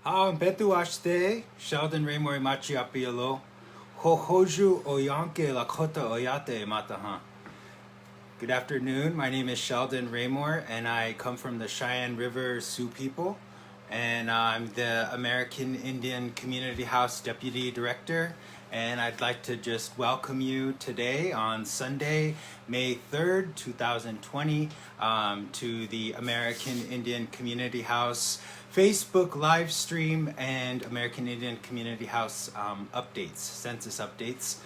Betu ashte, Sheldon Raymore machi apialo, hohoju oyanke lakota oyate mataha. Good afternoon, my name is Sheldon Raymore and I come from the Cheyenne River Sioux people, and I'm the American Indian Community House Deputy Director, and I'd like to just welcome you today on Sunday, May 3rd, 2020, to the American Indian Community House Facebook live stream and American Indian Community House updates, census updates.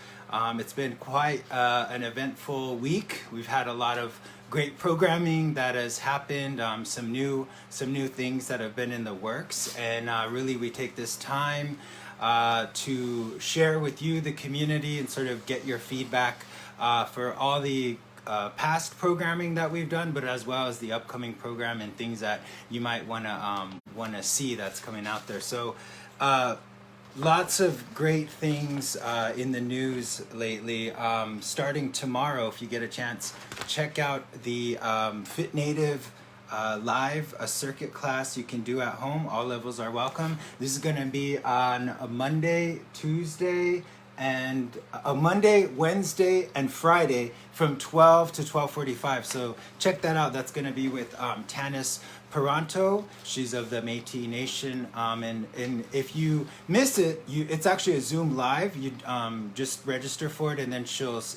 It's been quite an eventful week. We've had a lot of great programming that has happened, some new things that have been in the works, and really we take this time to share with you, the community, and sort of get your feedback for all the past programming that we've done, but as well as the upcoming program and things that you might want to see that's coming out there. So lots of great things in the news lately. Starting tomorrow, if you get a chance, check out the Fit Native live, a circuit class you can do at home. All levels are welcome. This is going to be on a Monday, Tuesday, and a Monday, Wednesday, and Friday from 12 to 12:45. So check that out. That's going to be with Tanis Peranto. She's of the Métis Nation. And if you miss it, it's actually a Zoom live. You just register for it, and then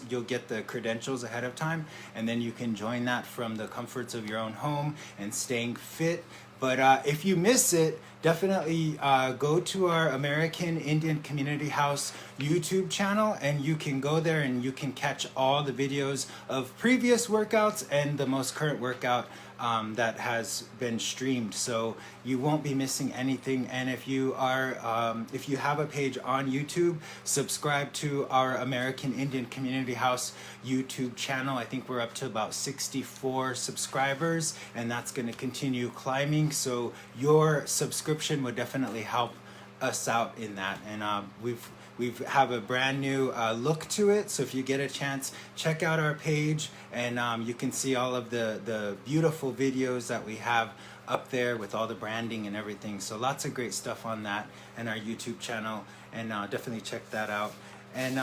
you'll get the credentials ahead of time, and then you can join that from the comforts of your own home and staying fit. But if you miss it, definitely go to our American Indian Community House YouTube channel, and you can go there and you can catch all the videos of previous workouts and the most current workout that has been streamed, so you won't be missing anything. And if you have a page on YouTube, subscribe to our American Indian Community House YouTube channel. I think we're up to about 64 subscribers, and that's going to continue climbing, so your subscription would definitely help us out in that. And we have a brand new look to it, so if you get a chance, check out our page, and you can see all of the beautiful videos that we have up there with all the branding and everything. So lots of great stuff on that and our YouTube channel, and definitely check that out. And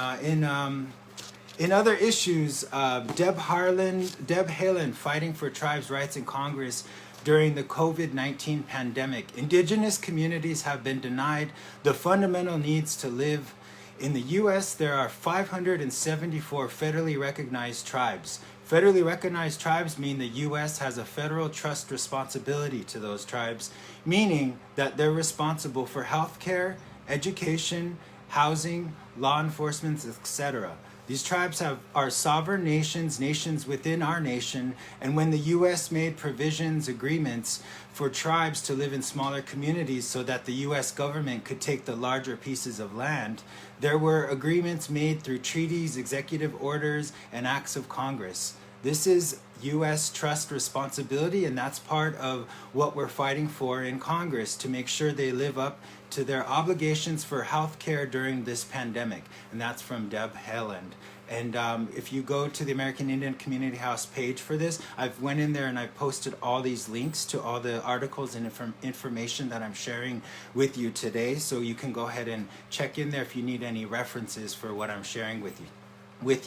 in other issues, Deb Haaland fighting for tribes' rights in Congress during the COVID-19 pandemic. Indigenous communities have been denied the fundamental needs to live. In the U.S., there are 574 federally recognized tribes. Federally recognized tribes mean the U.S. has a federal trust responsibility to those tribes, meaning that they're responsible for health care, education, housing, law enforcement, etc. These tribes are sovereign nations within our nation, and when the U.S. made agreements for tribes to live in smaller communities so that the U.S. government could take the larger pieces of land, there were agreements made through treaties, executive orders, and acts of Congress. This is U.S. trust responsibility, and that's part of what we're fighting for in Congress, to make sure they live up to their obligations for health care during this pandemic. And that's from Deb Haaland. And if you go to the American Indian Community House page for this, I've went in there and I've posted all these links to all the articles and information that I'm sharing with you today. So you can go ahead and check in there if you need any references for what I'm sharing with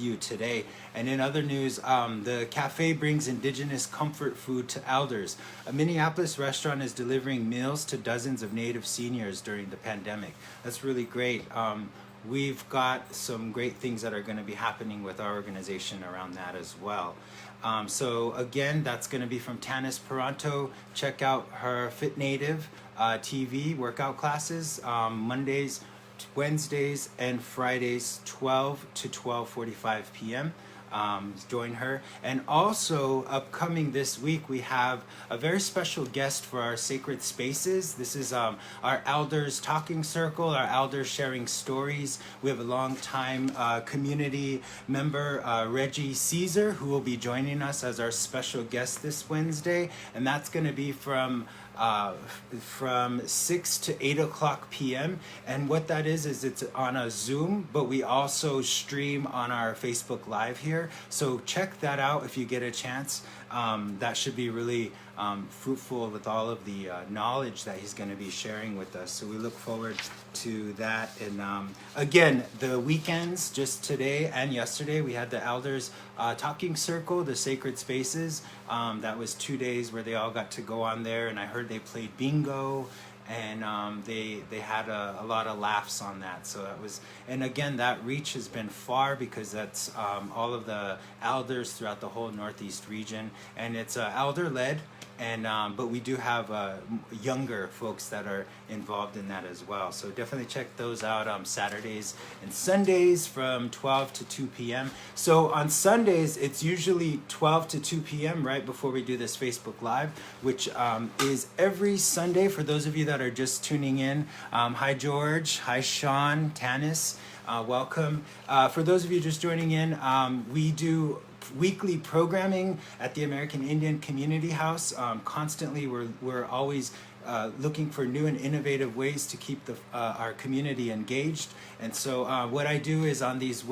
you today. And in other news, the cafe brings Indigenous comfort food to elders. A Minneapolis restaurant is delivering meals to dozens of Native seniors during the pandemic. That's really great. We've got some great things that are going to be happening with our organization around that as well. So again, that's going to be from Tanis Peranto. Check out her Fit Native TV workout classes, Mondays, Wednesdays, and Fridays, 12 to 12:45 p.m. Join her. And also upcoming this week, we have a very special guest for our sacred spaces. This is our elders talking circle, our elders sharing stories. We have a long time community member, Reggie Caesar, who will be joining us as our special guest this Wednesday, and that's going to be from 6 to 8 o'clock p.m. And what that is it's on a Zoom, but we also stream on our Facebook Live here. So check that out if you get a chance. that should be really fruitful with all of the knowledge that he's going to be sharing with us. So we look forward to that. And again, the weekends, just today and yesterday, we had the elders talking circle, the sacred spaces. That was 2 days where they all got to go on there, and I heard they played bingo, and they had a lot of laughs on that. So that was, and again, that reach has been far, because that's all of the elders throughout the whole Northeast region, and it's elder led. And but we do have younger folks that are involved in that as well. So definitely check those out Saturdays and Sundays from 12 to 2 p.m. So on Sundays, it's usually 12 to 2 p.m. right before we do this Facebook Live, which is every Sunday. For those of you that are just tuning in, hi George, hi Sean, Tanis, welcome. For those of you just joining in, we do weekly programming at the American Indian Community House. Constantly, we're always looking for new and innovative ways to keep our community engaged. And so what I do is on these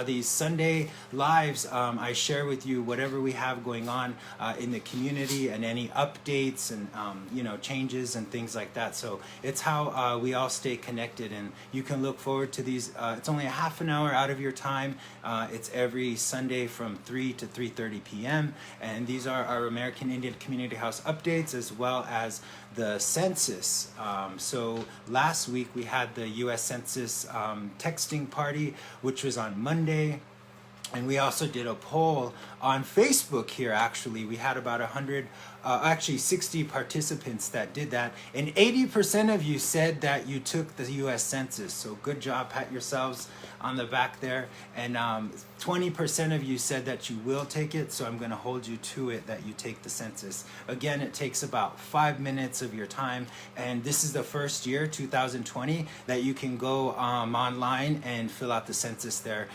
these Sunday lives, I share with you whatever we have going on in the community, and any updates and changes and things like that. So it's how we all stay connected, and you can look forward to these. It's only a half an hour out of your time. It's every Sunday from 3 to 3:30 p.m. And these are our American Indian Community House updates, as well as the census. So last week we had the U.S. Census texting party, which was on Monday. And we also did a poll on Facebook here. Actually, we had about 60 participants that did that. And 80% of you said that you took the U.S. Census. So good job, pat yourselves on the back there. And 20% of you said that you will take it. So I'm going to hold you to it, that you take the census. Again, it takes about 5 minutes of your time. And this is the first year, 2020, that you can go online and fill out the census there.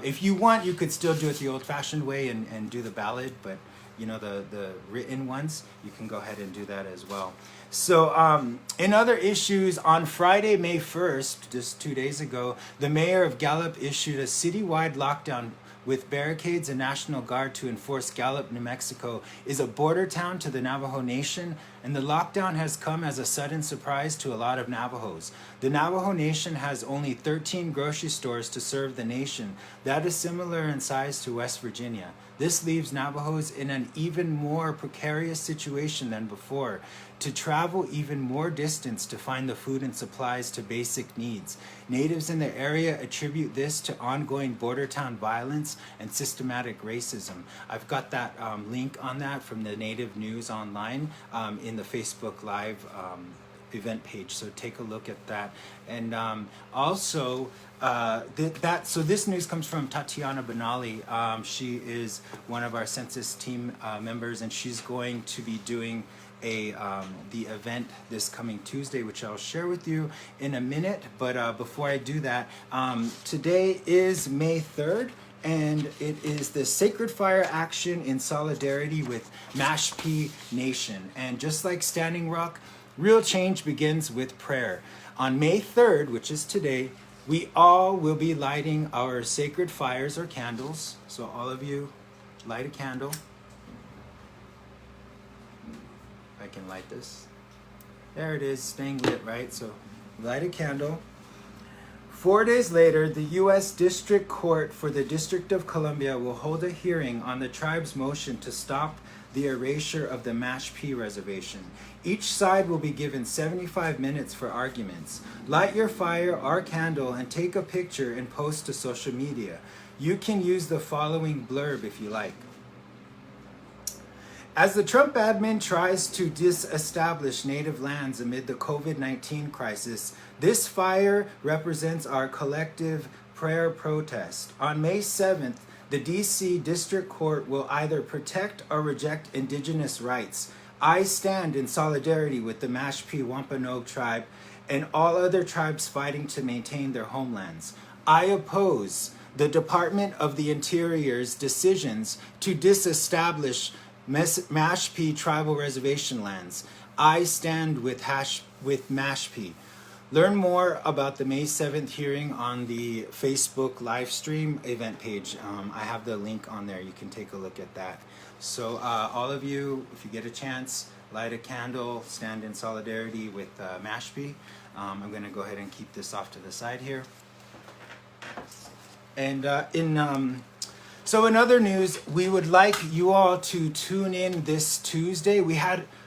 If you want, you could still do it the old-fashioned way and do the ballot, but the written ones, you can go ahead and do that as well. So in other issues, on Friday, May 1st, just 2 days ago, the mayor of Gallup issued a citywide lockdown with barricades and National Guard to enforce. Gallup, New Mexico is a border town to the Navajo Nation, and the lockdown has come as a sudden surprise to a lot of Navajos. The Navajo Nation has only 13 grocery stores to serve the nation. That is similar in size to West Virginia. This leaves Navajos in an even more precarious situation than before, to travel even more distance to find the food and supplies to basic needs. Natives in the area attribute this to ongoing border town violence and systematic racism. I've got that link on that from the Native News Online in the Facebook Live event page, so take a look at that. And also so this news comes from Tatiana Benali. She is one of our census team members, and she's going to be doing the event this coming Tuesday, which I'll share with you in a minute. But before I do that, today is May 3rd, and it is the Sacred Fire Action in solidarity with Mashpee Nation. And just like Standing Rock, real change begins with prayer. On May 3rd, which is today, we all will be lighting our sacred fires or candles. So all of you, light a candle. I can light this. There it is, staying lit, right? So light a candle. 4 days later, the U.S. District Court for the District of Columbia will hold a hearing on the tribe's motion to stop the erasure of the Mashpee Reservation. Each side will be given 75 minutes for arguments. Light your fire or candle and take a picture and post to social media. You can use the following blurb if you like. As the Trump admin tries to disestablish native lands amid the COVID-19 crisis, this fire represents our collective prayer protest. On May 7th, the D.C. District Court will either protect or reject Indigenous rights. I stand in solidarity with the Mashpee Wampanoag tribe and all other tribes fighting to maintain their homelands. I oppose the Department of the Interior's decisions to disestablish Mashpee tribal reservation lands. I stand with Mashpee. Learn more about the May 7th hearing on the Facebook live stream event page. I have the link on there. You can take a look at that. So all of you, if you get a chance, light a candle, stand in solidarity with Mashpee. I'm going to go ahead and keep this off to the side here. And so in other news, we would like you all to tune in this Tuesday.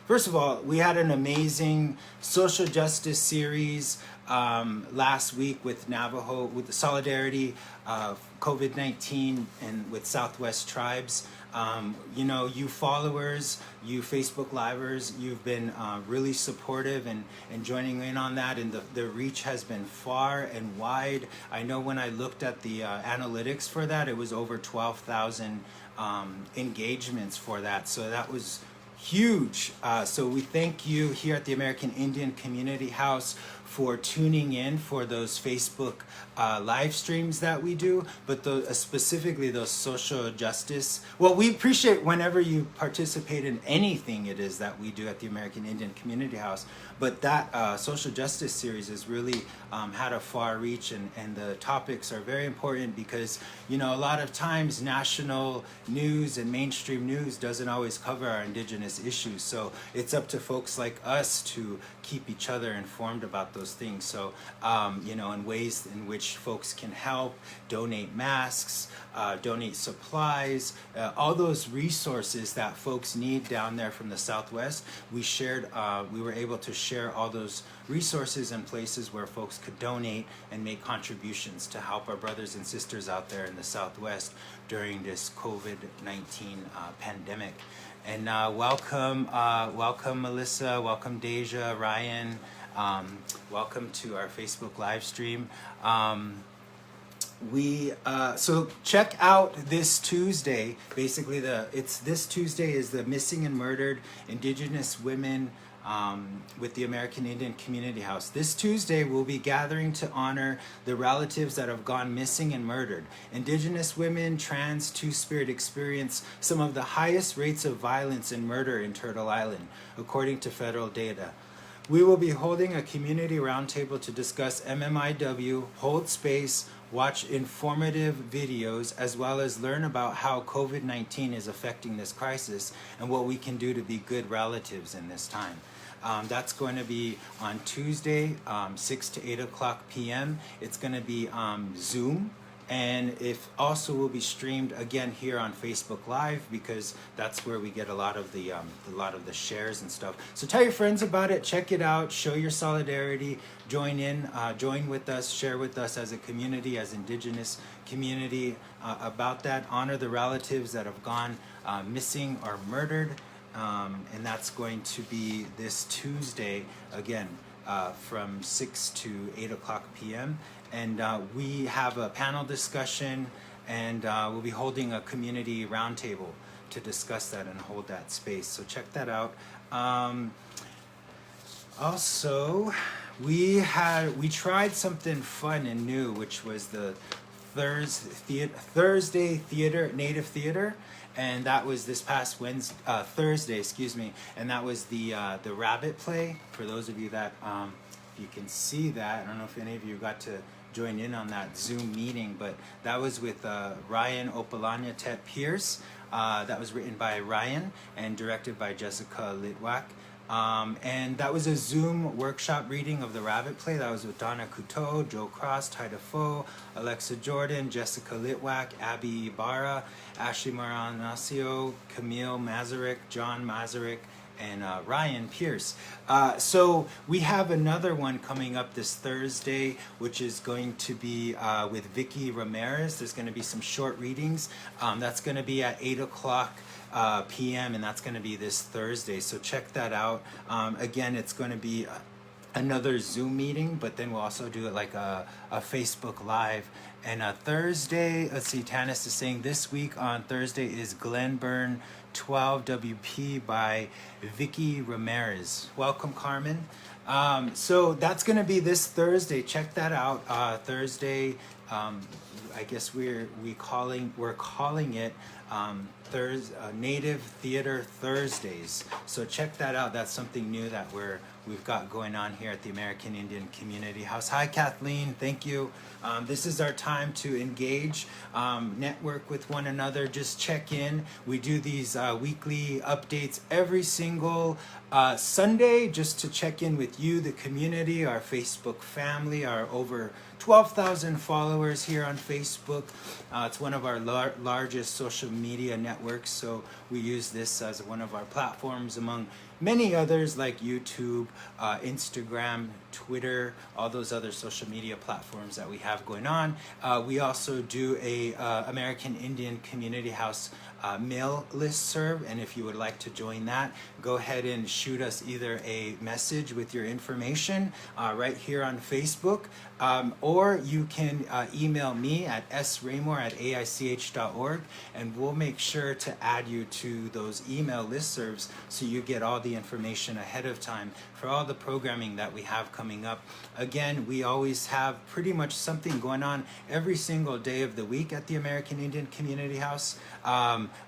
First of all, we had an amazing social justice series last week with Navajo, with the solidarity of COVID-19 and with Southwest tribes. You followers, you Facebook livers, you've been really supportive and joining in on that, and the reach has been far and wide. I know when I looked at the analytics for that, it was over 12,000 engagements for that. So that was huge. So we thank you here at the American Indian Community House for tuning in for those Facebook live streams that we do, but specifically those social justice. Well, we appreciate whenever you participate in anything it is that we do at the American Indian Community House, but that social justice series has really had a far reach, and the topics are very important because, a lot of times national news and mainstream news doesn't always cover our Indigenous issues. So it's up to folks like us to keep each other informed about those things. So, in ways in which folks can help, donate masks, donate supplies, all those resources that folks need down there from the Southwest. We were able to share all those resources and places where folks could donate and make contributions to help our brothers and sisters out there in the Southwest during this COVID-19 pandemic. And welcome Melissa, welcome Deja, Ryan, welcome to our Facebook live stream. So check out this Tuesday. Basically, this Tuesday is the Missing and Murdered Indigenous Women with the American Indian Community House. This Tuesday, we'll be gathering to honor the relatives that have gone missing and murdered. Indigenous women, trans, Two-Spirit experience some of the highest rates of violence and murder in Turtle Island, according to federal data. We will be holding a community roundtable to discuss MMIW, hold space, watch informative videos, as well as learn about how COVID-19 is affecting this crisis and what we can do to be good relatives in this time. That's going to be on Tuesday, 6 to 8 o'clock p.m. It's going to be Zoom. And also will be streamed again here on Facebook Live, because that's where we get a lot of the shares and stuff. So tell your friends about it, check it out, show your solidarity, join with us, share with us as a community, as Indigenous community about that. Honor the relatives that have gone missing or murdered, and that's going to be this Tuesday again from 6 to 8 o'clock p.m. And we have a panel discussion, and we'll be holding a community roundtable to discuss that and hold that space. So check that out. Also, we tried something fun and new, which was the Thursday theater, Native theater, and that was this past Thursday, and that was the rabbit play. For those of you that you can see that, I don't know if any of you got to join in on that Zoom meeting, but that was with Ryan Opalanya Tet Pierce. That was written by Ryan and directed by Jessica Litwack. And that was a Zoom workshop reading of the rabbit play. That was with Donna Couteau, Joe Cross, Ty Defoe, Alexa Jordan, Jessica Litwack, Abby Ibarra, Ashley Maranasio, Camille Mazurek, John Mazurek, and Ryan Pierce. So we have another one coming up this Thursday, which is going to be with Vicky Ramirez. There's going to be some short readings. That's going to be at 8 o'clock p.m. and that's going to be this Thursday. So check that out. Again, it's going to be another Zoom meeting, but then we'll also do it like a Facebook Live. And Thursday, let's see, Tanis is saying this week on Thursday is Glenburn 12 WP by Vicky Ramirez. Welcome, Carmen. So that's going to be this Thursday. Check that out. Thursday, I guess we're calling it Native Theater Thursdays. So check that out. That's something new that we're we've got going on here at the American Indian Community House. Hi, Kathleen. Thank you. This is our time to engage, network with one another, just check in. We do these weekly updates every single Sunday just to check in with you, the community, our Facebook family, our over 12,000 followers here on Facebook. It's one of our largest social media networks, so we use this as one of our platforms among many others like YouTube, Instagram, Twitter, all those other social media platforms that we have going on. We also do a American Indian Community House mail listserv, and if you would like to join that, go ahead and shoot us either a message with your information right here on Facebook, or you can email me at sraymore@aich.org, and we'll make sure to add you to those email listservs so you get all the information ahead of time for all the programming that we have coming up. Again, we always have pretty much something going on every single day of the week at the American Indian Community House.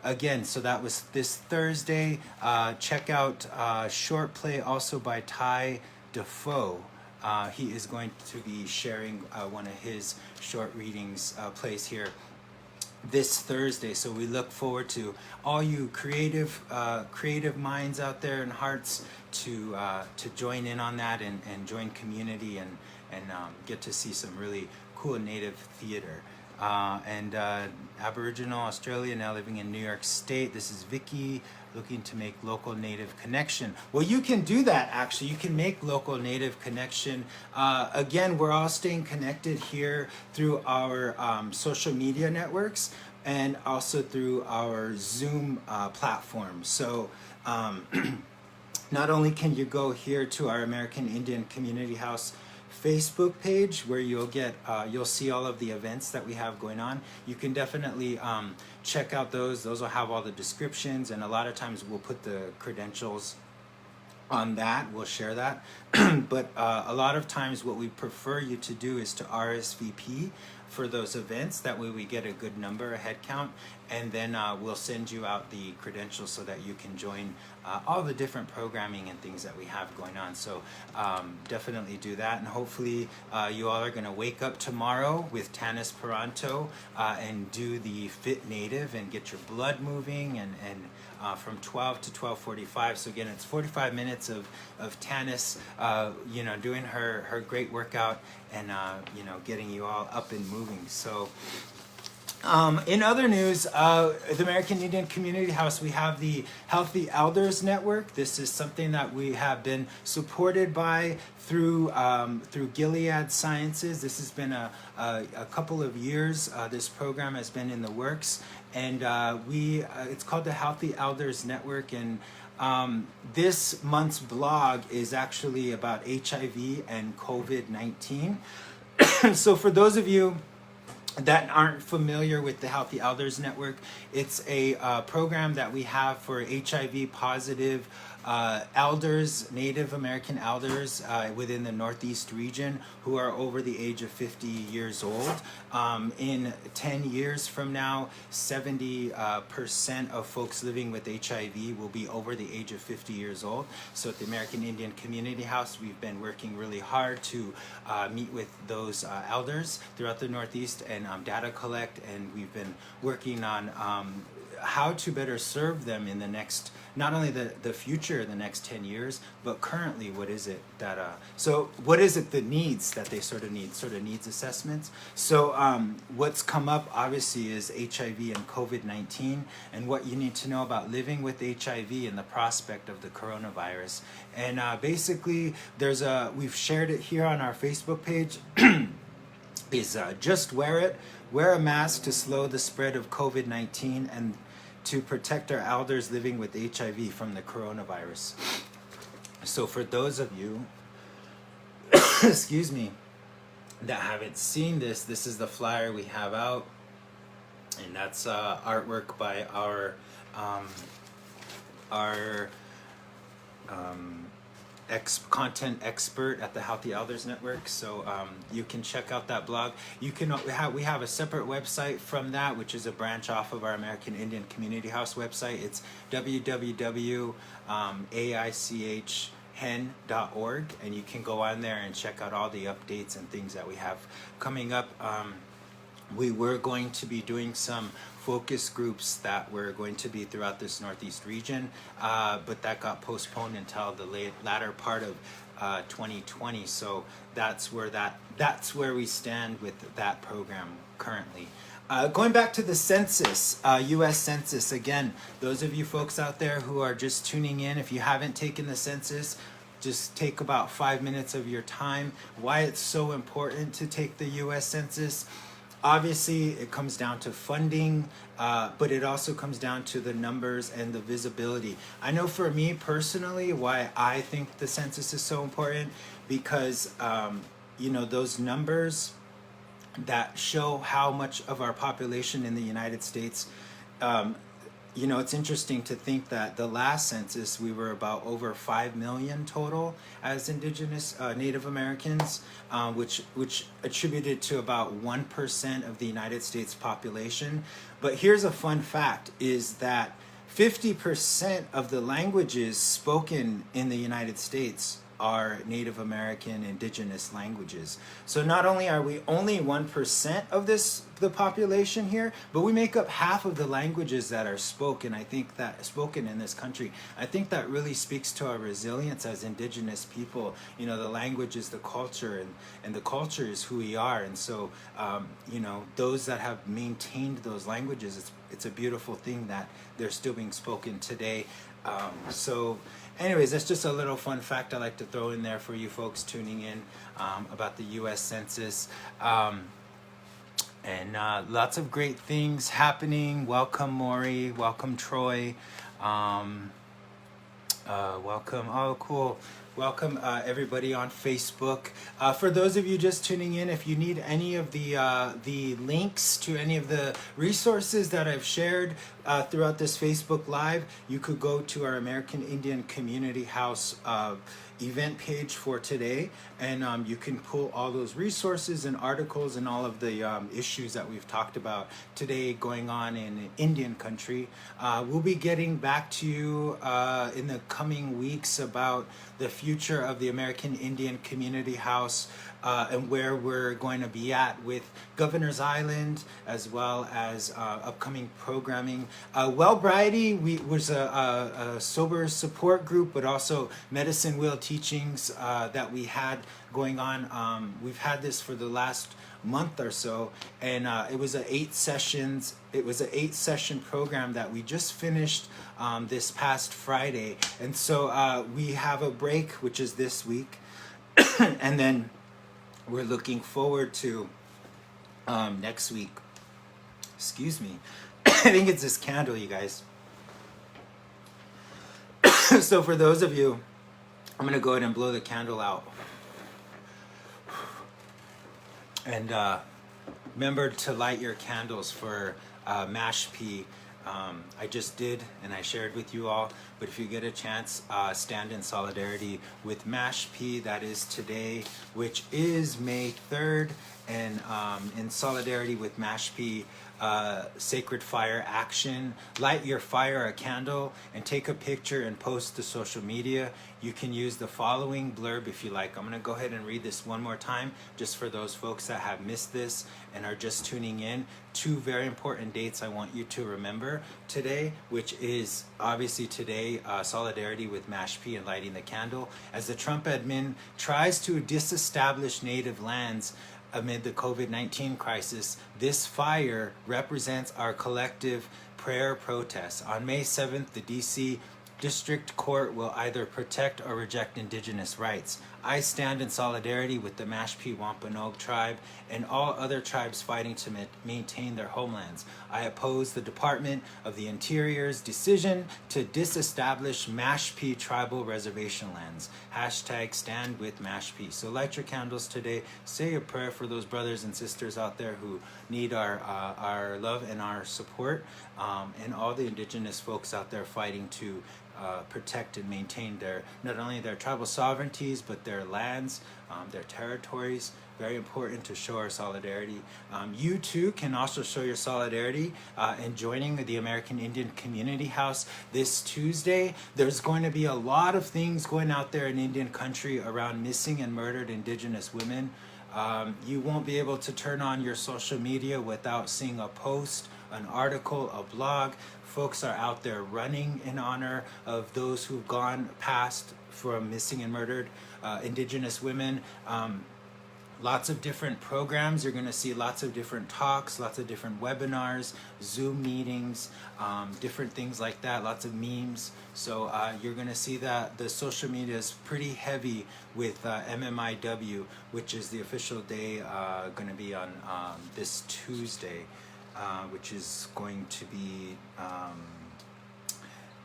Again, so that was this Thursday. Check out short play also by Ty Defoe. He is going to be sharing one of his short readings plays here this Thursday. So we look forward to all you creative minds out there and hearts to join in on that and join community and get to see some really cool native theater. Aboriginal Australia, now living in New York State. This is Vicky, looking to make local native connection. Well, you can do that actually. You can make local native connection. Again, we're all staying connected here through our social media networks and also through our Zoom platform. So not only can you go here to our American Indian Community House Facebook page where you'll see all of the events that we have going on. You can definitely check out those. Those will have all the descriptions, and a lot of times we'll put the credentials on that. We'll share that. But a lot of times what we prefer you to do is to RSVP for those events. That way we get a good number, a head count, and then we'll send you out the credentials so that you can join all the different programming and things that we have going on. So definitely do that, and hopefully you all are going to wake up tomorrow with Tanis Paranto and do the Fit Native and get your blood moving and from 12 to 12:45. So again, it's 45 minutes of Tanis, doing her great workout and getting you all up and moving. So in other news, the American Indian Community House, we have the Healthy Elders Network. This is something that we have been supported by through Gilead Sciences. This has been a couple of years. This program has been in the works, and it's called the Healthy Elders Network. And this month's blog is actually about HIV and COVID-19. So for those of you that aren't familiar with the Healthy Elders Network, it's a program that we have for HIV positive elders, Native American elders within the Northeast region who are over the age of 50 years old. In 10 years from now, 70% of folks living with HIV will be over the age of 50 years old. So at the American Indian Community House, we've been working really hard to meet with those elders throughout the Northeast and data collect, and we've been working on how to better serve them in the next, not only the future, the next 10 years, but currently what is it that, so what is it that needs, that they sort of needs assessments. So what's come up obviously is HIV and COVID-19 and what you need to know about living with HIV and the prospect of the coronavirus. And basically we've shared it here on our Facebook page, is just wear a mask to slow the spread of COVID-19 and to protect our elders living with HIV from the coronavirus. So for those of you, excuse me, that haven't seen this is the flyer we have out, and that's artwork by our content expert at the Healthy Elders Network. So you can check out that blog. We have a separate website from that, which is a branch off of our American Indian Community House website. It's www.aich hen.org, and you can go on there and check out all the updates and things that we have coming up. We were going to be doing some focus groups that were going to be throughout this Northeast region, but that got postponed until the latter part of 2020. So that's where we stand with that program currently. Going back to the census, U.S. Census, again, those of you folks out there who are just tuning in, if you haven't taken the census, just take about 5 minutes of your time. Why it's so important to take the U.S. Census. Obviously, it comes down to funding, but it also comes down to the numbers and the visibility. I know for me personally, why I think the census is so important, because, those numbers that show how much of our population in the United States, it's interesting to think that the last census, we were about over 5 million total as Indigenous Native Americans, which attributed to about 1% of the United States population. But here's a fun fact, is that 50% of the languages spoken in the United States are Native American Indigenous languages. So not only are we only 1% of the population here, but we make up half of the languages that are spoken. I think that spoken in this country. I think that really speaks to our resilience as Indigenous people. The language is the culture, and the culture is who we are. And so, those that have maintained those languages, it's a beautiful thing that they're still being spoken today. Anyways, that's just a little fun fact I like to throw in there for you folks tuning in about the U.S. Census. And lots of great things happening. Welcome, Maury. Welcome, Troy. Welcome. Oh, cool. Welcome, everybody on Facebook. For those of you just tuning in, if you need any of the links to any of the resources that I've shared throughout this Facebook Live, you could go to our American Indian Community House event page for today, and you can pull all those resources and articles and all of the issues that we've talked about today going on in Indian country. We'll be getting back to you in the coming weeks about the future of the American Indian Community House and where we're going to be at with Governor's Island, as well as upcoming programming. Wellbriety was a sober support group, but also medicine wheel teachings that we had going on. We've had this for the last month or so, and it was an 8 session program that we just finished this past Friday. And so we have a break, which is this week, and then we're looking forward to next week. Excuse me. I think it's this candle, you guys. So for those of you, I'm going to go ahead and blow the candle out. And remember to light your candles for Mashpee. I just did, and I shared with you all. But if you get a chance, stand in solidarity with Mashpee. That is today, which is May 3rd. And in solidarity with Mashpee, Sacred Fire Action. Light your fire a candle and take a picture and post to social media. You can use the following blurb if you like. I'm going to go ahead and read this one more time just for those folks that have missed this and are just tuning in. 2 very important dates I want you to remember today, which is obviously today, solidarity with Mashpee and lighting the candle. As the Trump admin tries to disestablish native lands amid the COVID-19 crisis, this fire represents our collective prayer protest. On May 7th, the D.C. District Court will either protect or reject Indigenous rights. I stand in solidarity with the Mashpee Wampanoag tribe and all other tribes fighting to maintain their homelands. I oppose the Department of the Interior's decision to disestablish Mashpee tribal reservation lands. Hashtag stand with Mashpee. So light your candles today. Say a prayer for those brothers and sisters out there who need our love and our support, and all the Indigenous folks out there fighting to protect and maintain not only their tribal sovereignties, but their lands, their territories. Very important to show our solidarity. You too can also show your solidarity in joining the American Indian Community House this Tuesday. There's going to be a lot of things going out there in Indian country around missing and murdered Indigenous women. You won't be able to turn on your social media without seeing a post, an article, a blog. Folks are out there running in honor of those who've gone past from missing and murdered Indigenous women. Lots of different programs. You're going to see lots of different talks, lots of different webinars, Zoom meetings, different things like that, lots of memes. So you're going to see that the social media is pretty heavy with MMIW, which is the official day going to be on this Tuesday, which is going to be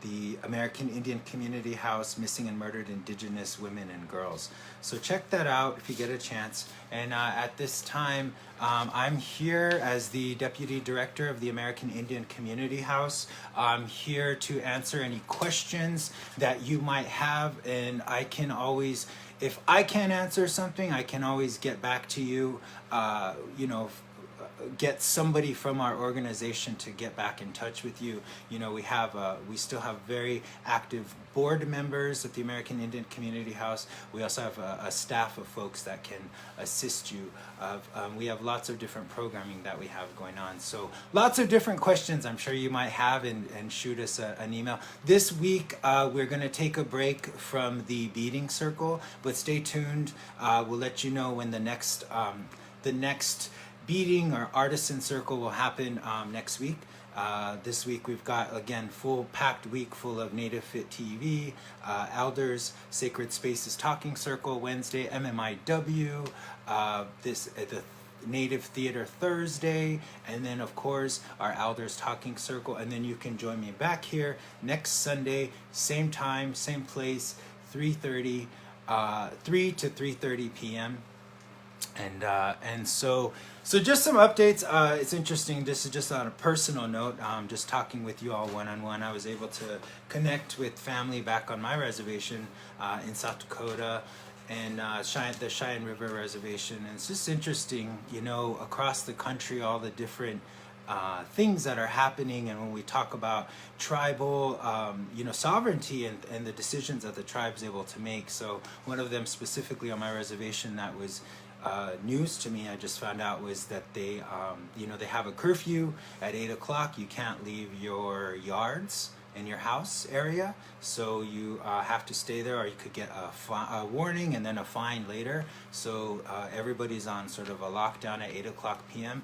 the American Indian Community House, Missing and Murdered Indigenous Women and Girls. So check that out if you get a chance. And at this time, I'm here as the Deputy Director of the American Indian Community House. I'm here to answer any questions that you might have, and I can always, if I can't answer something, I can always get back to you, get somebody from our organization to get back in touch with you. You know, we still have very active board members at the American Indian Community House. We also have a staff of folks that can assist you. We have lots of different programming that we have going on. So lots of different questions I'm sure you might have, and shoot us an email. This week we're going to take a break from the beading circle, but stay tuned. We'll let you know when the next beading or artisan circle will happen next week. This week we've got, again, full packed week full of Native Fit TV, Elders, Sacred Spaces Talking Circle Wednesday, MMIW, the Native Theater Thursday, and then of course our Elders Talking Circle. And then you can join me back here next Sunday, same time, same place, 3 to 3:30 p.m. And so just some updates. It's interesting. This is just on a personal note. Just talking with you all one-on-one. I was able to connect with family back on my reservation in South Dakota, and the Cheyenne River Reservation. And it's just interesting, across the country, all the different things that are happening. And when we talk about tribal, sovereignty and the decisions that the tribe's able to make. So one of them specifically on my reservation that was news to me, I just found out, was that they have a curfew at 8 o'clock. You can't leave your yards in your house area, so you have to stay there, or you could get a warning and then a fine later. So everybody's on sort of a lockdown at 8 o'clock p.m.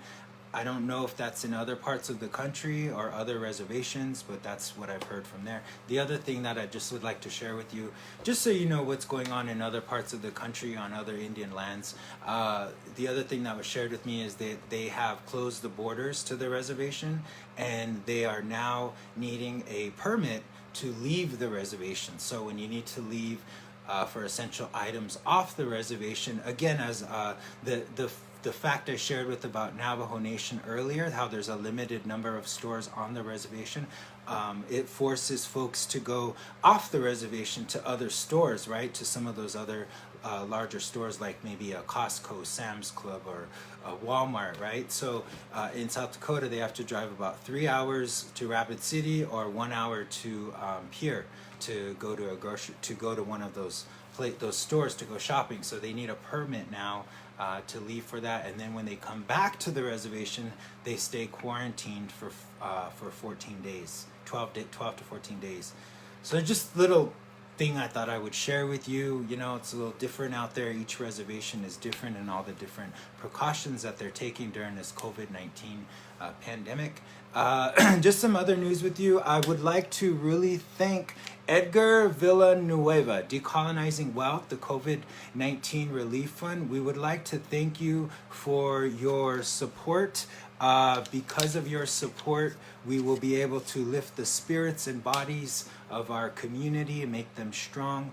I don't know if that's in other parts of the country or other reservations, but that's what I've heard from there. The other thing that I just would like to share with you, just so you know what's going on in other parts of the country on other Indian lands, the other thing that was shared with me is that they have closed the borders to the reservation, and they are now needing a permit to leave the reservation. So when you need to leave for essential items off the reservation, again, as the fact I shared with about Navajo Nation earlier, how there's a limited number of stores on the reservation, it forces folks to go off the reservation to other stores, right? To some of those other larger stores, like maybe a Costco, Sam's Club, or a Walmart, right? So in South Dakota, they have to drive about 3 hours to Rapid City, or 1 hour to here to go to one of those stores to go shopping. So they need a permit now to leave for that, and then when they come back to the reservation, they stay quarantined for 14 days, 12 to 14 days. So just little thing I thought I would share with you. It's a little different out there. Each reservation is different, and all the different precautions that they're taking during this COVID-19 pandemic. Just some other news with you. I would like to really thank Edgar Villanueva, Decolonizing Wealth, the COVID-19 Relief Fund. We would like to thank you for your support. Because of your support, we will be able to lift the spirits and bodies of our community and make them strong.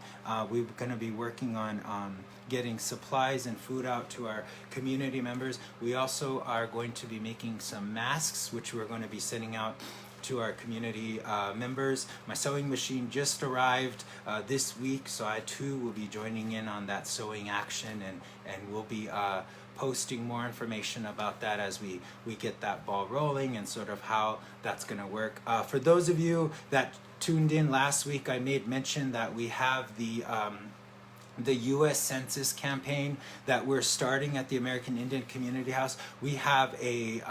We're going to be working on getting supplies and food out to our community members. We also are going to be making some masks, which we're going to be sending out to our community members. My sewing machine just arrived this week, so I too will be joining in on that sewing action, and we'll be posting more information about that as we get that ball rolling and sort of how that's going to work. For those of you that tuned in last week, I made mention that we have the U.S. Census campaign that we're starting at the American Indian Community House. We have a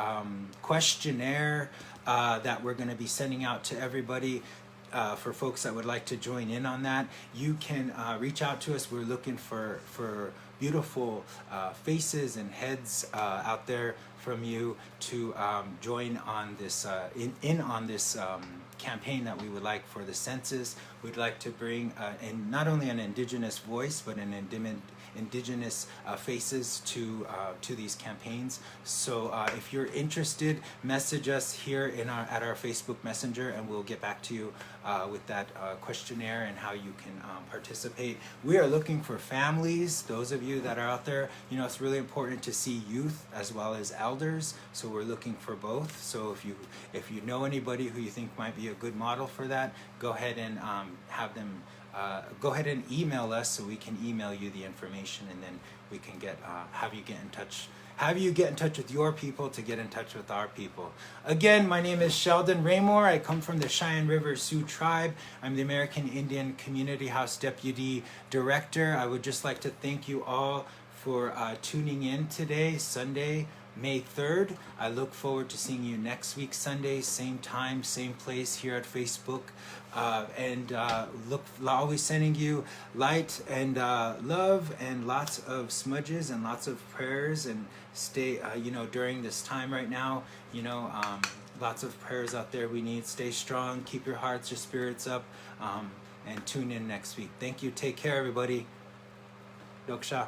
questionnaire that we're going to be sending out to everybody for folks that would like to join in on that. You can reach out to us. We're looking for beautiful faces and heads out there from you to join on this on this campaign that we would like for the census. We'd like to bring in not only an Indigenous voice, but an Indigenous faces to these campaigns. So if you're interested, message us here at our Facebook Messenger, and we'll get back to you with that questionnaire and how you can participate. We are looking for families. Those of you that are out there, you know, it's really important to see youth as well as elders. So we're looking for both. So if you know anybody who you think might be a good model for that, go ahead and have them go ahead and email us so we can email you the information, and then we can have you get in touch with your people to get in touch with our people. Again, my name is Sheldon Raymore. I come from the Cheyenne River Sioux Tribe. I'm the American Indian Community House Deputy Director. I would just like to thank you all for tuning in today, Sunday, May 3rd. I look forward to seeing you next week, Sunday, same time, same place here at Facebook. Always sending you light and love and lots of smudges and lots of prayers, and stay, during this time right now, lots of prayers out there we need. Stay strong, keep your hearts, your spirits up, and tune in next week. Thank you. Take care, everybody. Doksha.